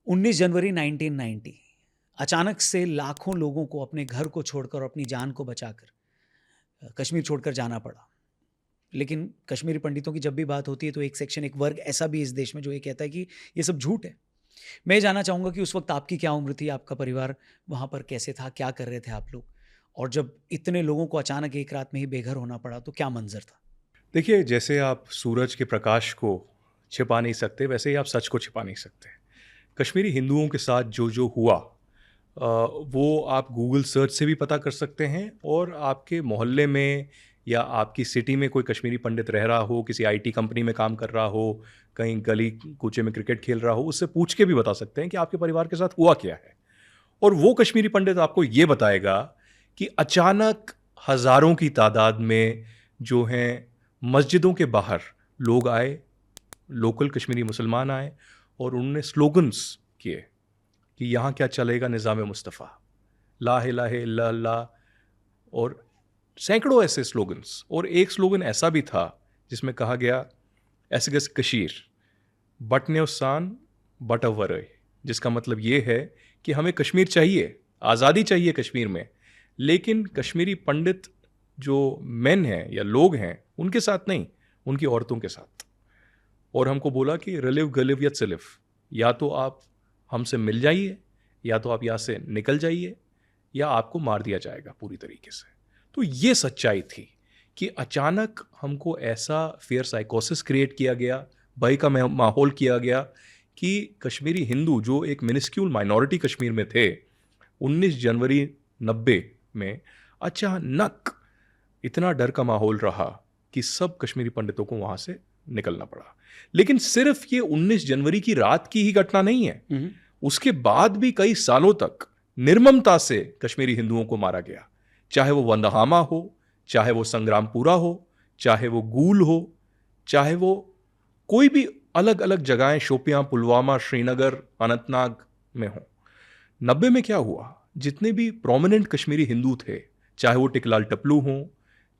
19 जनवरी 1990 अचानक से लाखों लोगों को अपने घर को छोड़कर और अपनी जान को बचाकर कश्मीर छोड़कर जाना पड़ा। लेकिन कश्मीरी पंडितों की जब भी बात होती है तो एक सेक्शन, एक वर्ग ऐसा भी इस देश में जो ये कहता है कि ये सब झूठ है। मैं ये जानना चाहूँगा कि उस वक़्त आपकी क्या उम्र थी? आपका परिवार वहाँ पर कैसे था? क्या कर रहे थे आप लोग? और जब इतने लोगों को अचानक एक रात में ही बेघर होना पड़ा तो क्या मंज़र था? देखिए, जैसे आप सूरज के प्रकाश को छिपा नहीं सकते, वैसे ही आप सच को छिपा नहीं सकते। कश्मीरी हिंदुओं के साथ जो हुआ वो आप गूगल सर्च से भी पता कर सकते हैं, और आपके मोहल्ले में या आपकी सिटी में कोई कश्मीरी पंडित रह रहा हो, किसी आईटी कंपनी में काम कर रहा हो, कहीं गली कूचे में क्रिकेट खेल रहा हो, उससे पूछ के भी बता सकते हैं कि आपके परिवार के साथ हुआ क्या है। और वो कश्मीरी पंडित आपको ये बताएगा कि अचानक हज़ारों की तादाद में जो हैं मस्जिदों के बाहर लोग आए, लोकल कश्मीरी मुसलमान आए, और उन्होंने स्लोगन्स किए कि यहाँ क्या चलेगा निज़ाम मुस्तफ़ा, ला इलाहा इल्लल्लाह, और सैकड़ों ऐसे स्लोगन्स। और एक स्लोगन ऐसा भी था जिसमें कहा गया, एसगस कशीर बट न्योसान बट अवर, जिसका मतलब ये है कि हमें कश्मीर चाहिए, आज़ादी चाहिए कश्मीर में, लेकिन कश्मीरी पंडित जो मेन हैं या लोग हैं उनके साथ नहीं, उनकी औरतों के साथ। और हमको बोला कि रलिव गलिव या सिलिफ, या तो आप हमसे मिल जाइए, या तो आप यहाँ से निकल जाइए, या आपको मार दिया जाएगा पूरी तरीके से। तो ये सच्चाई थी कि अचानक हमको ऐसा फेयर साइकोसिस क्रिएट किया गया, भय का माहौल किया गया कि कश्मीरी हिंदू जो एक मिनिस्क्यूल माइनॉरिटी कश्मीर में थे, 19 जनवरी 90 में अचानक इतना डर का माहौल रहा कि सब कश्मीरी पंडितों को वहाँ से निकलना पड़ा। लेकिन सिर्फ ये 19 जनवरी की रात की ही घटना नहीं है, उसके बाद भी कई सालों तक निर्ममता से कश्मीरी हिंदुओं को मारा गया, चाहे वो वंदहामा हो, चाहे वो संग्रामपुरा हो, चाहे वो गूल हो, चाहे वो कोई भी अलग अलग जगहें शोपियां, पुलवामा, श्रीनगर, अनंतनाग में हो। 90 में क्या हुआ, जितने भी प्रोमिनेंट कश्मीरी हिंदू थे, चाहे वो टिकलाल टपलू हों,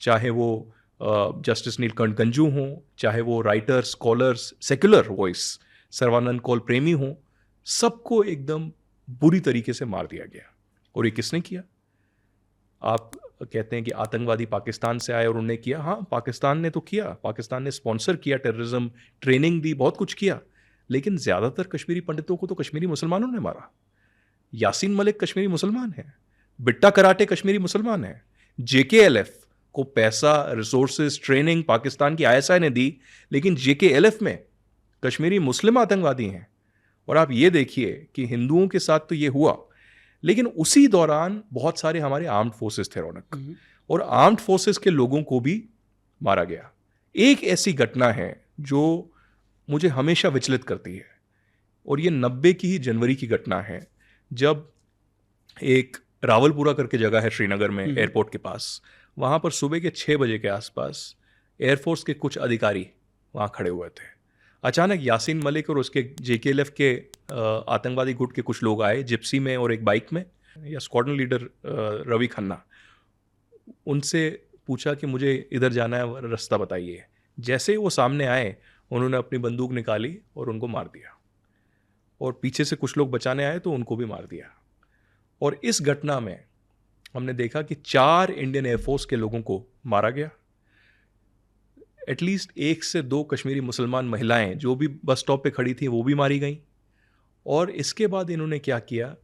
चाहे वो जस्टिस नीलकंठ गंजू हों, चाहे वो writers, scholars, secular voice Sarvanand Kaul Premi हों, सबको एकदम बुरी तरीके से मार दिया गया। और ये किसने किया? आप कहते हैं कि आतंकवादी पाकिस्तान से आए और उन्होंने किया। हाँ, पाकिस्तान ने तो किया, पाकिस्तान ने स्पॉन्सर किया टेररिज्म, ट्रेनिंग दी, बहुत कुछ किया, लेकिन ज़्यादातर कश्मीरी पंडितों को तो कश्मीरी मुसलमानों ने मारा। यासीन मलिक कश्मीरी मुसलमान है, बिट्टा कराटे कश्मीरी मुसलमान है, JKLF को पैसा, रिसोर्सेज, ट्रेनिंग पाकिस्तान की ISI ने दी, लेकिन JKLF में कश्मीरी मुस्लिम आतंकवादी हैं। और आप ये देखिए कि हिंदुओं के साथ तो ये हुआ, लेकिन उसी दौरान बहुत सारे हमारे आर्म्ड फोर्सेस थे रौनक, और आर्म्ड फोर्सेस के लोगों को भी मारा गया। एक ऐसी घटना है जो मुझे हमेशा विचलित करती है, और ये 90 की ही जनवरी की घटना है, जब एक रावलपुरा करके जगह है श्रीनगर में, एयरपोर्ट के पास, वहाँ पर सुबह के 6 बजे के आसपास एयरफोर्स के कुछ अधिकारी वहाँ खड़े हुए थे। अचानक यासीन मलिक और उसके JKLF के आतंकवादी गुट के कुछ लोग आए, जिप्सी में और एक बाइक में, या स्क्वाड्रन लीडर रवि खन्ना, उनसे पूछा कि मुझे इधर जाना है, रास्ता बताइए। जैसे ही वो सामने आए, उन्होंने अपनी बंदूक निकाली और उनको मार दिया, और पीछे से कुछ लोग बचाने आए तो उनको भी मार दिया। और इस घटना में हमने देखा कि 4 इंडियन एयरफोर्स के लोगों को मारा गया। एटलीस्ट 1 से 2 कश्मीरी मुसलमान महिलाएं जो भी बस स्टॉप पे खड़ी थी वो भी मारी गई। और इसके बाद इन्होंने क्या किया,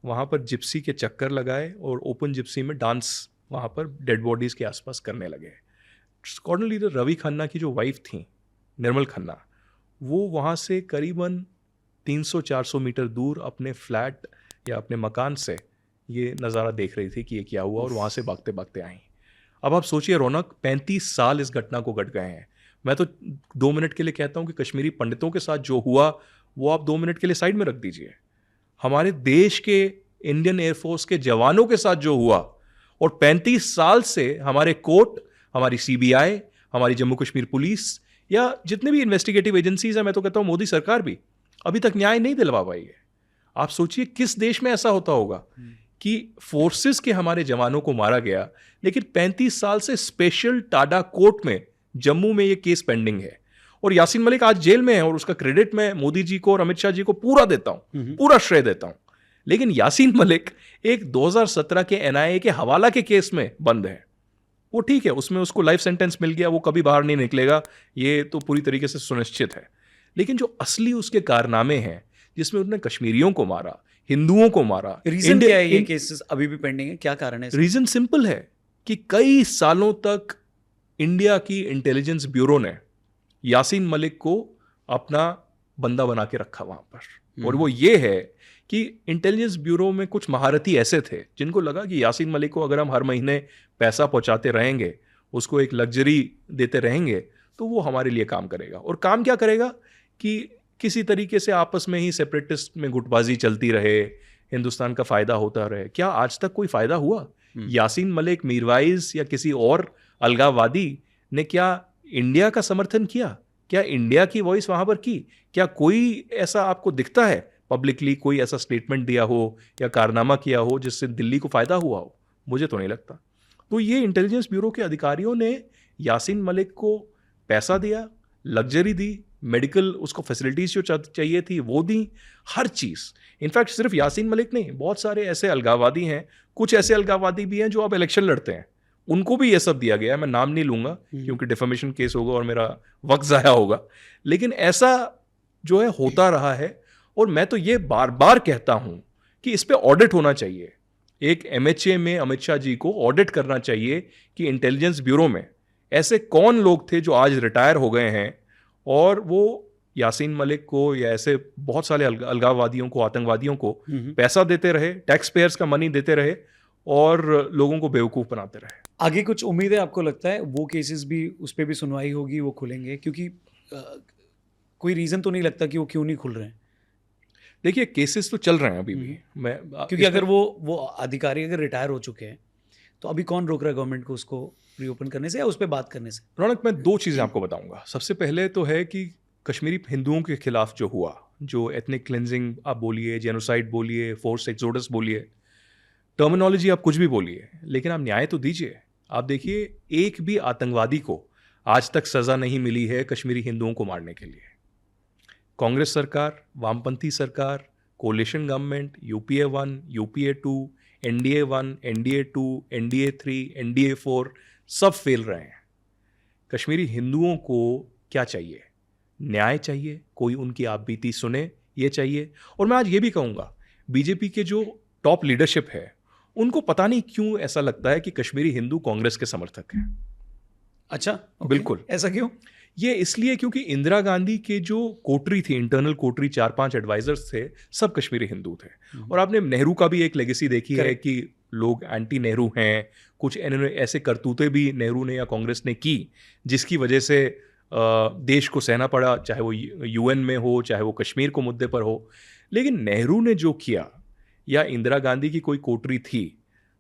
वहाँ पर जिप्सी के चक्कर लगाए और ओपन जिप्सी में डांस वहाँ पर डेड बॉडीज़ के आसपास करने लगे। स्क्वाड्रन लीडर रवि खन्ना की जो वाइफ थी, निर्मल खन्ना, वो वहाँ से करीबन 300-400 मीटर दूर अपने फ्लैट या अपने मकान से ये नज़ारा देख रही थी कि ये क्या हुआ, और वहाँ से भागते भागते आई। अब आप सोचिए रौनक, 35 साल इस घटना को घट गए हैं। मैं तो 2 मिनट के लिए कहता हूँ कि कश्मीरी पंडितों के साथ जो हुआ वो आप 2 मिनट के लिए साइड में रख दीजिए। हमारे देश के इंडियन एयरफोर्स के जवानों के साथ जो हुआ, और 35 साल से हमारे कोर्ट, हमारी CBI, हमारी जम्मू कश्मीर पुलिस, या जितने भी इन्वेस्टिगेटिव एजेंसीज हैं, मैं तो कहता हूँ मोदी सरकार भी अभी तक न्याय नहीं दिलवा पाई है। आप सोचिए किस देश में ऐसा होता होगा कि फोर्सेस के हमारे जवानों को मारा गया, लेकिन 35 साल से स्पेशल टाडा कोर्ट में जम्मू में ये केस पेंडिंग है। और यासीन मलिक आज जेल में है और उसका क्रेडिट मैं मोदी जी को और अमित शाह जी को पूरा देता हूं, पूरा श्रेय देता हूं। लेकिन यासीन मलिक एक 2017 के एनआईए के हवाला के केस में बंद है। वो ठीक है, उसमें उसको लाइफ सेंटेंस मिल गया, वो कभी बाहर नहीं निकलेगा, ये तो पूरी तरीके से सुनिश्चित है। लेकिन जो असली उसके कारनामे हैं, जिसमें उन्होंने कश्मीरियों को मारा, हिंदुओं को मारा, रीजन क्या है ये केसेस अभी भी पेंडिंग है, क्या कारण है? रीजन सिंपल है कि कई सालों तक इंडिया की इंटेलिजेंस ब्यूरो ने यासीन मलिक को अपना बंदा बना के रखा वहां पर। और वो ये है कि इंटेलिजेंस ब्यूरो में कुछ महारथी ऐसे थे जिनको लगा कि यासीन मलिक को अगर हम हर महीने पैसा पहुंचाते रहेंगे, उसको एक लग्जरी देते रहेंगे, तो वो हमारे लिए काम करेगा। और काम क्या करेगा कि किसी तरीके से आपस में ही सेपरेटिस्ट में गुटबाजी चलती रहे, हिंदुस्तान का फायदा होता रहे। क्या आज तक कोई फायदा हुआ? यासीन मलिक, मीरवाइज या किसी और अलगाववादी ने क्या इंडिया का समर्थन किया? क्या इंडिया की वॉइस वहां पर की? क्या कोई ऐसा आपको दिखता है पब्लिकली, कोई ऐसा स्टेटमेंट दिया हो या कारनामा किया हो जिससे दिल्ली को फायदा हुआ हो? मुझे तो नहीं लगता। तो ये इंटेलिजेंस ब्यूरो के अधिकारियों ने यासीन मलिक को पैसा दिया, लग्जरी दी, मेडिकल उसको फैसिलिटीज जो चाहिए थी वो दी, हर चीज़। इनफैक्ट सिर्फ यासीन मलिक नहीं, बहुत सारे ऐसे अलगाववादी हैं, कुछ ऐसे अलगाववादी भी हैं जो अब इलेक्शन लड़ते हैं, उनको भी ये सब दिया गया है। मैं नाम नहीं लूंगा क्योंकि डिफेमेशन केस होगा और मेरा वक्त ज़ाया होगा, लेकिन ऐसा जो है होता रहा है। और मैं तो ये बार बार कहता हूं कि इस पे ऑडिट होना चाहिए। एक एमएचए में अमित शाह जी को ऑडिट करना चाहिए कि इंटेलिजेंस ब्यूरो में ऐसे कौन लोग थे जो आज रिटायर हो गए हैं और वो यासीन मलिक को या ऐसे बहुत सारे अलगाववादियों को, आतंकवादियों को पैसा देते रहे, टैक्स पेयर्स का मनी देते रहे और लोगों को बेवकूफ़ बनाते रहे। आगे कुछ उम्मीद है आपको लगता है वो केसेस भी, उस पर भी सुनवाई होगी, वो खुलेंगे? क्योंकि कोई रीज़न तो नहीं लगता कि वो क्यों नहीं खुल रहे हैं। देखिए केसेस तो चल रहे हैं अभी भी। मैं क्योंकि अगर वो अधिकारी अगर रिटायर हो चुके हैं तो अभी कौन रोक रहा है गवर्नमेंट को उसको रीओपन करने से या उस पर बात करने से? रौनक, मैं दो चीज़ें आपको बताऊंगा। सबसे पहले तो है कि कश्मीरी हिंदुओं के खिलाफ जो हुआ, जो एथनिक क्लेंजिंग आप बोलिए, जेनोसाइड बोलिए, फोर्स एक्सोडस बोलिए, टर्मिनोलॉजी आप कुछ भी बोलिए, लेकिन आप न्याय तो दीजिए। आप देखिए, एक भी आतंकवादी को आज तक सज़ा नहीं मिली है कश्मीरी हिंदुओं को मारने के लिए। कांग्रेस सरकार, वामपंथी सरकार, coalition government, UPA 1, UPA 2, NDA 1, NDA 2, NDA 3, NDA 4 सब फेल रहे हैं। कश्मीरी हिंदुओं को क्या चाहिए? न्याय चाहिए, कोई उनकी आप बीती सुने, ये चाहिए। और मैं आज ये भी कहूँगा, बीजेपी के जो टॉप लीडरशिप है उनको पता नहीं क्यों ऐसा लगता है कि कश्मीरी हिंदू कांग्रेस के समर्थक हैं। अच्छा, बिल्कुल। ऐसा क्यों? ये इसलिए क्योंकि इंदिरा गांधी के जो कोटरी थी, इंटरनल कोटरी, 4-5 एडवाइजर्स थे, सब कश्मीरी हिंदू थे। और आपने नेहरू का भी एक लेगेसी देखी है कि लोग एंटी नेहरू हैं, कुछ ऐसे करतूतें भी नेहरू ने या कांग्रेस ने की जिसकी वजह से देश को सहना पड़ा, चाहे वो यूएन में हो, चाहे वो कश्मीर को मुद्दे पर हो। लेकिन नेहरू ने जो किया या इंदिरा गांधी की कोई कोटरी थी,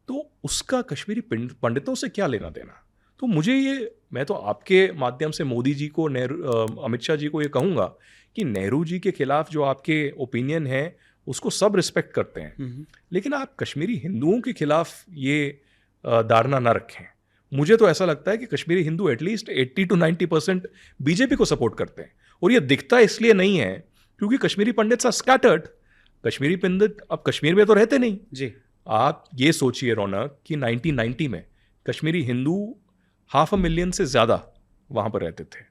तो उसका कश्मीरी पंडितों से क्या लेना देना? तो मुझे ये, मैं तो आपके माध्यम से मोदी जी को, अमित शाह जी को ये कहूँगा कि नेहरू जी के खिलाफ जो आपके ओपिनियन है उसको सब रिस्पेक्ट करते हैं, लेकिन आप कश्मीरी हिंदुओं के खिलाफ ये धारणा ना रखें। मुझे तो ऐसा लगता है कि Kashmiri Hindu at least 80 to 90% BJP को सपोर्ट करते हैं। और ये दिखता इसलिए नहीं है क्योंकि कश्मीरी पंडित आर स्कैटर्ड। कश्मीरी पंडित अब कश्मीर में तो रहते नहीं जी। आप ये सोचिए रौनक कि 1990 में कश्मीरी हिंदू 500,000 से ज़्यादा वहाँ पर रहते थे।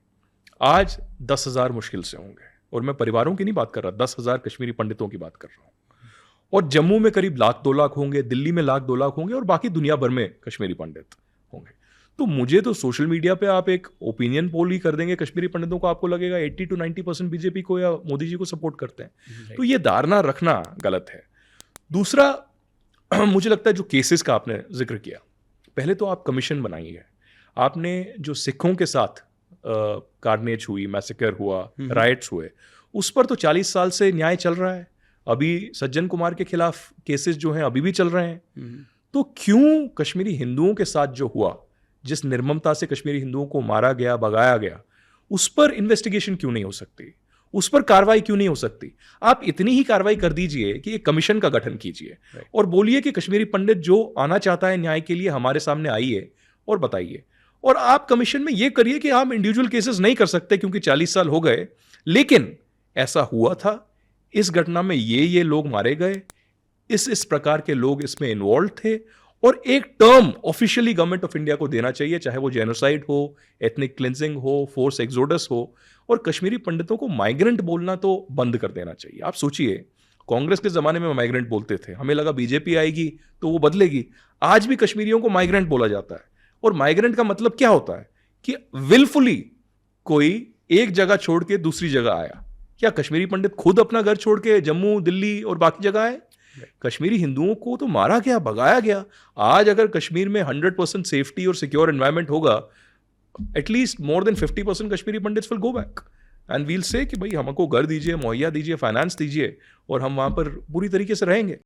आज 10,000 मुश्किल से होंगे। और मैं परिवारों की नहीं बात कर रहा, 10,000 कश्मीरी पंडितों की बात कर रहा हूँ। और जम्मू में करीब 1,00,000-2 लाख होंगे, दिल्ली में 1,00,000-2 लाख होंगे और बाकी दुनिया भर में कश्मीरी पंडित होंगे। तो मुझे तो सोशल मीडिया पे आप एक ओपिनियन पोल ही कर देंगे कश्मीरी पंडितों को, आपको लगेगा 80 to 90% बीजेपी को या मोदी जी को सपोर्ट करते हैं। तो ये धारणा रखना गलत है। दूसरा, मुझे लगता है जो केसेस का आपने जिक्र किया, पहले तो आप कमीशन बनाइए। आपने जो सिखों के साथ कार्नेज हुई, मैसेकर हुआ, राइट्स हुए, उस पर तो 40 साल से न्याय चल रहा है। अभी सज्जन कुमार के खिलाफ केसेस जो हैं अभी भी चल रहे हैं। तो क्यों कश्मीरी हिंदुओं के साथ जो हुआ, जिस निर्ममता से कश्मीरी हिंदुओं को मारा गया, भगाया गया, उस पर इन्वेस्टिगेशन क्यों नहीं हो सकती? उस पर कार्रवाई क्यों नहीं हो सकती? आप इतनी ही कार्रवाई कर दीजिए कि एक कमीशन का गठन कीजिए और बोलिए कि कश्मीरी पंडित जो आना चाहता है न्याय के लिए हमारे सामने आइए और बताइए। और आप कमीशन में ये करिए कि हम इंडिविजुअल केसेस नहीं कर सकते क्योंकि 40 साल हो गए, लेकिन ऐसा हुआ था, इस घटना में ये लोग मारे गए, इस प्रकार के लोग इसमें इन्वॉल्व थे, और एक term officially government of India को देना चाहिए, चाहे वो जेनोसाइड हो, एथनिक क्लिंजिंग हो, फोर्स एक्सोडस हो, और कश्मीरी पंडितों को माइग्रेंट बोलना तो बंद कर देना चाहिए। आप सोचिए, कांग्रेस के जमाने में माइग्रेंट बोलते थे, हमें लगा बीजेपी आएगी तो वो बदलेगी, आज भी कश्मीरियों को माइग्रेंट बोला जाता है। और माइग्रेंट का मतलब क्या होता है कि विलफुली कोई एक जगह छोड़ के दूसरी जगह आया। क्या कश्मीरी पंडित खुद अपना घर छोड़ के जम्मू, दिल्ली और बाकी जगह आए? कश्मीरी हिंदुओं को तो मारा गया, भगाया गया। आज अगर कश्मीर में 100% सेफ्टी और सिक्योर एनवायरनमेंट होगा, at least more than 50% Kashmiri Pandits will go back and we'll say कि भाई हमको घर दीजिए, मुहैया दीजिए, फाइनेंस दीजिए, और हम वहां पर पूरी तरीके से रहेंगे।